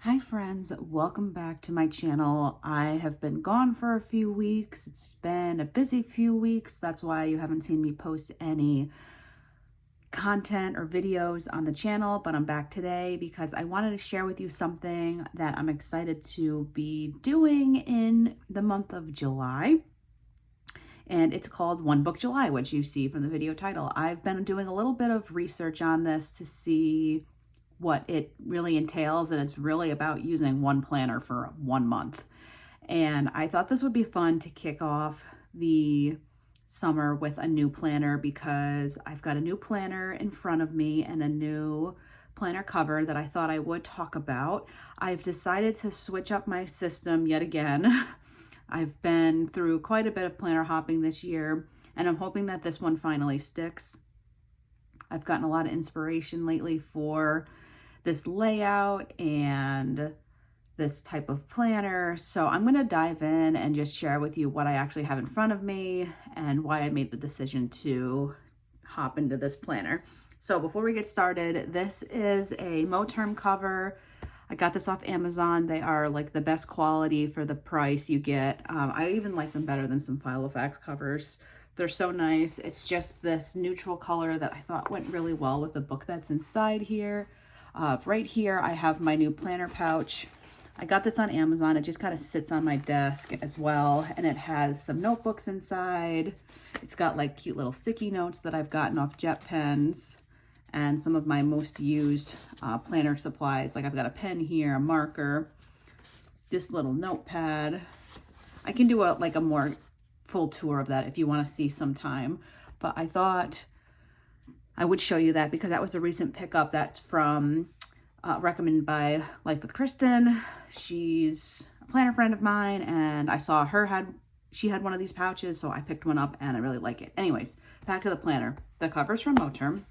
Hi friends, welcome back to my channel. I have been gone for a few weeks. It's been a busy few weeks. That's why you haven't seen me post any content or videos on the channel, but I'm back today because I wanted to share with you something that I'm excited to be doing in the month of July. And it's called One Book July, which you see from the video title. I've been doing a little bit of research on this to see what it really entails, and it's really about using one planner for 1 month. And I thought this would be fun to kick off the summer with a new planner because I've got a new planner in front of me and a new planner cover that I thought I would talk about. I've decided to switch up my system yet again. I've been through quite a bit of planner hopping this year, and I'm hoping that this one finally sticks. I've gotten a lot of inspiration lately for this layout and this type of planner. So I'm going to dive in and just share with you what I actually have in front of me and why I made the decision to hop into this planner. So before we get started, this is a Moterm cover. I got this off Amazon. They are like the best quality for the price you get. I even like them better than some Filofax covers. They're so nice. It's just this neutral color that I thought went really well with the book that's inside here. Right here, I have my new planner pouch. I got this on Amazon. It just kind of sits on my desk as well, and it has some notebooks inside. It's got like cute little sticky notes that I've gotten off jet pens and some of my most used planner supplies. Like I've got a pen here, a marker, this little notepad. I can do a more full tour of that if you want to see sometime, but I thought I would show you that because that was a recent pickup. That's from recommended by Life with Kristen. She's a planner friend of mine, and I saw she had one of these pouches, so I picked one up and I really like it. Anyways, back to the planner. The cover's from Moterm.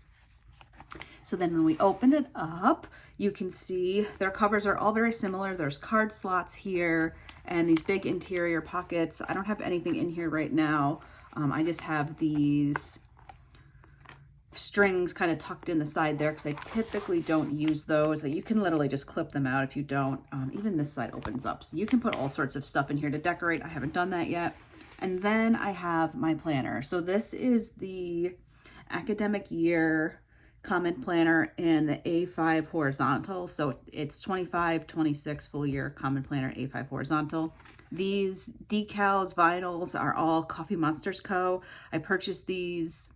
So then when we open it up, you can see their covers are all very similar. There's card slots here and these big interior pockets. I don't have anything in here right now. I just have these strings kind of tucked in the side there because I typically don't use those. You can literally just clip them out if you don't. Even this side opens up, so you can put all sorts of stuff in here to decorate. I haven't done that yet. And then I have my planner. So this is the academic year comment planner in the A5 horizontal. So it's 25-26 full year comment planner A5 horizontal. These decals, vinyls are all Coffee Monsters Co. I purchased these,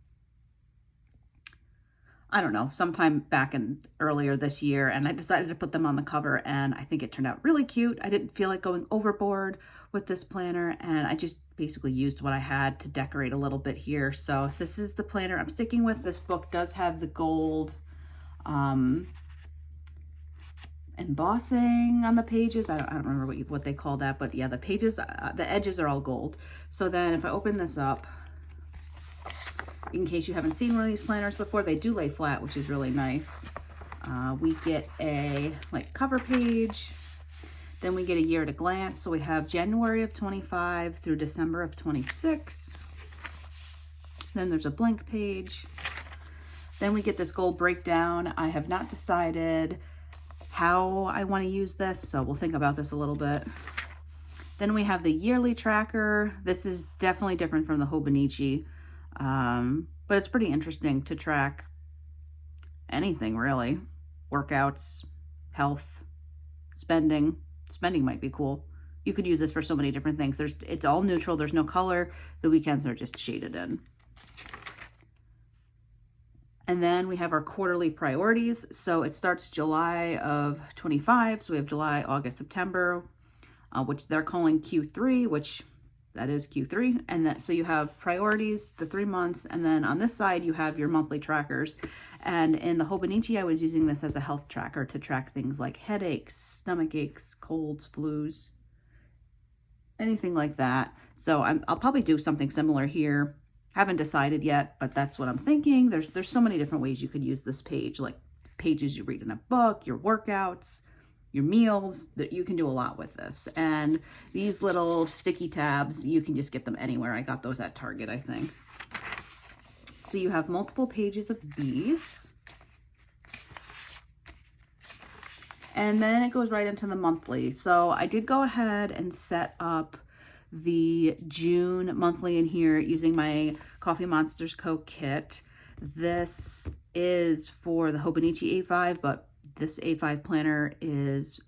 I don't know, sometime back in earlier this year, and I decided to put them on the cover, and I think it turned out really cute. I didn't feel like going overboard with this planner, and I just basically used what I had to decorate a little bit here. So this is the planner I'm sticking with. This book does have the gold embossing on the pages. I don't remember what they call that, but yeah, the pages, the edges are all gold. So then if I open this up, in case you haven't seen one of these planners before, they do lay flat, which is really nice. We get a cover page, then we get a year at a glance. So we have January of 25 through December of 26. Then there's a blank page. Then we get this gold breakdown. I have not decided how I want to use this, so we'll think about this a little bit. Then we have the yearly tracker. This is definitely different from the Hobonichi. But it's pretty interesting to track anything really. Workouts, health, spending. Spending might be cool. You could use this for so many different things. It's all neutral. There's no color. The weekends are just shaded in. And then we have our quarterly priorities. So it starts July of 25. So we have July, August, September, which they're calling Q3, which that is Q3. And that, so you have priorities, the 3 months, and then on this side you have your monthly trackers. And in the Hobonichi, I was using this as a health tracker to track things like headaches, stomach aches, colds, flus, anything like that. So I'll probably do something similar here. Haven't decided yet, but that's what I'm thinking. There's so many different ways you could use this page, like pages you read in a book, your workouts, your meals, that you can do a lot with this. And these little sticky tabs, you can just get them anywhere. I got those at Target, I think. So you have multiple pages of these. And then it goes right into the monthly. So I did go ahead and set up the June monthly in here using my Coffee Monsters Co. kit. This is for the Hobonichi A5, but this A5 planner is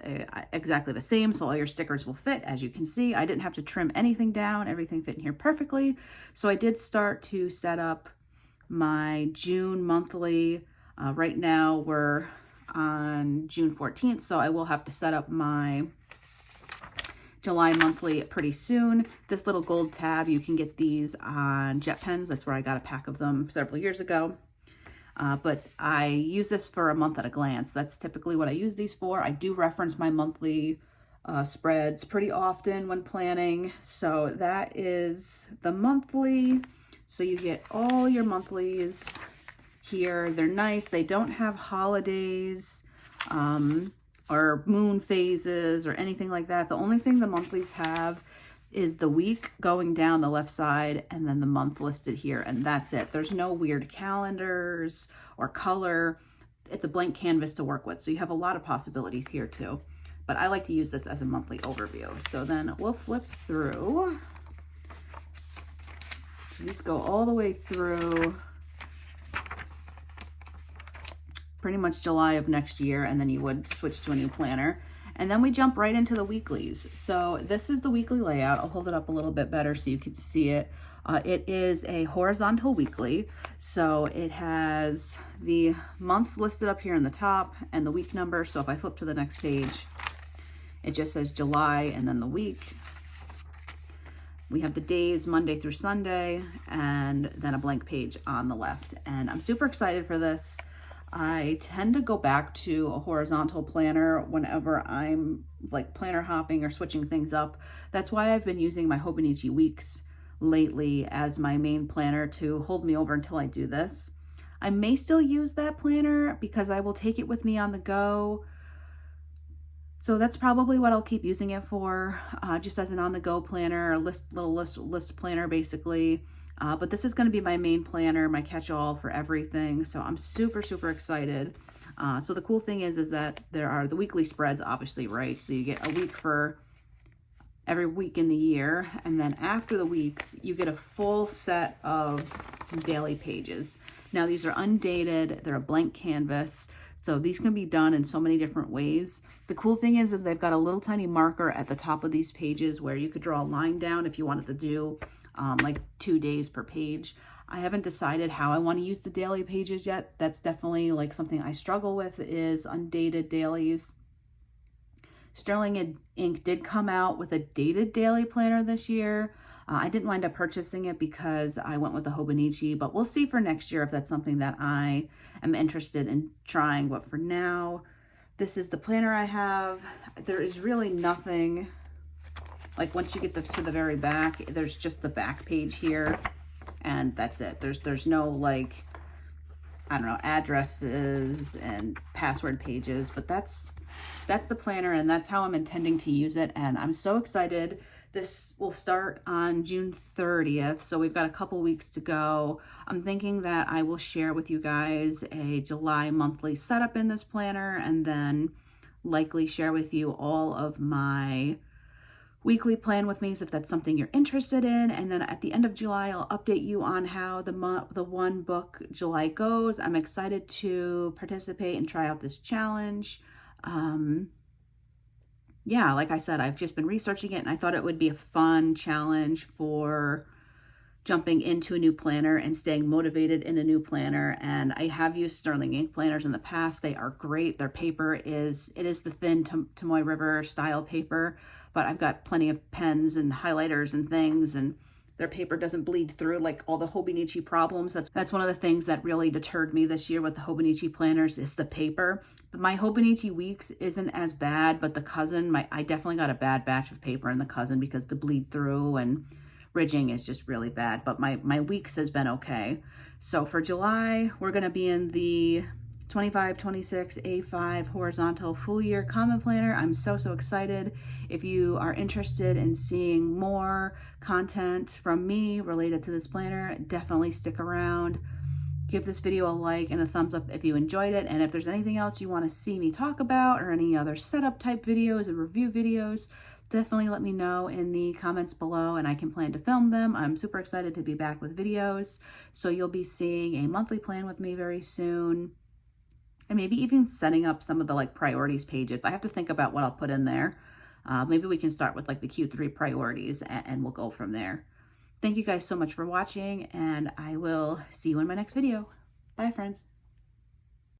exactly the same, so all your stickers will fit. As you can see, I didn't have to trim anything down. Everything fit in here perfectly. So I did start to set up my June monthly. Right now we're on June 14th, so I will have to set up my July monthly pretty soon. This little gold tab, you can get these on Jet Pens. That's where I got a pack of them several years ago. But I use this for a month at a glance. That's typically what I use these for. I do reference my monthly spreads pretty often when planning. So that is the monthly. So you get all your monthlies here. They're nice. They don't have holidays or moon phases or anything like that. The only thing the monthlies have is the week going down the left side and then the month listed here, and that's it. There's no weird calendars or color. It's a blank canvas to work with, so you have a lot of possibilities here too. But I like to use this as a monthly overview. So then we'll flip through. So these go all the way through pretty much July of next year, and then you would switch to a new planner. And then we jump right into the weeklies. So this is the weekly layout. I'll hold it up a little bit better so you can see it. It is a horizontal weekly. So it has the months listed up here in the top and the week number. So if I flip to the next page, it just says July and then the week. We have the days, Monday through Sunday, and then a blank page on the left. And I'm super excited for this. I tend to go back to a horizontal planner whenever I'm like planner hopping or switching things up. That's why I've been using my Hobonichi Weeks lately as my main planner to hold me over until I do this. I may still use that planner because I will take it with me on the go. So that's probably what I'll keep using it for, just as an on-the-go planner, a list planner basically. But this is going to be my main planner, my catch-all for everything. So I'm super, super excited. So the cool thing is that there are the weekly spreads, obviously, right? So you get a week for every week in the year. And then after the weeks, you get a full set of daily pages. Now, these are undated. They're a blank canvas. So these can be done in so many different ways. The cool thing is they've got a little tiny marker at the top of these pages where you could draw a line down if you wanted to do like 2 days per page. I haven't decided how I want to use the daily pages yet. That's definitely like something I struggle with, is undated dailies. Sterling Ink did come out with a dated daily planner this year. I didn't wind up purchasing it because I went with the Hobonichi, but we'll see for next year if that's something that I am interested in trying. But for now, this is the planner I have. There is really nothing, like once you get to the very back, there's just the back page here, and that's it. There's no like, I don't know, addresses and password pages, but that's the planner, and that's how I'm intending to use it. And I'm so excited. This will start on June 30th, so we've got a couple weeks to go. I'm thinking that I will share with you guys a July monthly setup in this planner, and then likely share with you all of my weekly plan with me if that's something you're interested in. And then at the end of July, I'll update you on how the one book July goes. I'm excited to participate and try out this challenge. Yeah, like I said, I've just been researching it, and I thought it would be a fun challenge for jumping into a new planner and staying motivated in a new planner. And I have used Sterling Ink planners in the past. They are great. Their paper is the thin Tomoe River style paper, but I've got plenty of pens and highlighters and things, and their paper doesn't bleed through like all the Hobonichi problems. That's one of the things that really deterred me this year with the Hobonichi planners, is the paper. My Hobonichi Weeks isn't as bad, but the cousin, I definitely got a bad batch of paper in the cousin because the bleed through and ridging is just really bad. But my Weeks has been okay. So for July, we're going to be in the 25-26 A5 horizontal full year common planner. I'm so excited. If you are interested in seeing more content from me related to this planner, definitely stick around. Give this video a like and a thumbs up if you enjoyed it. And if there's anything else you want to see me talk about or any other setup type videos and review videos, definitely let me know in the comments below and I can plan to film them. I'm super excited to be back with videos. So you'll be seeing a monthly plan with me very soon. And maybe even setting up some of the like priorities pages. I have to think about what I'll put in there. Maybe we can start with like the Q3 priorities and we'll go from there. Thank you guys so much for watching, and I will see you in my next video. Bye, friends.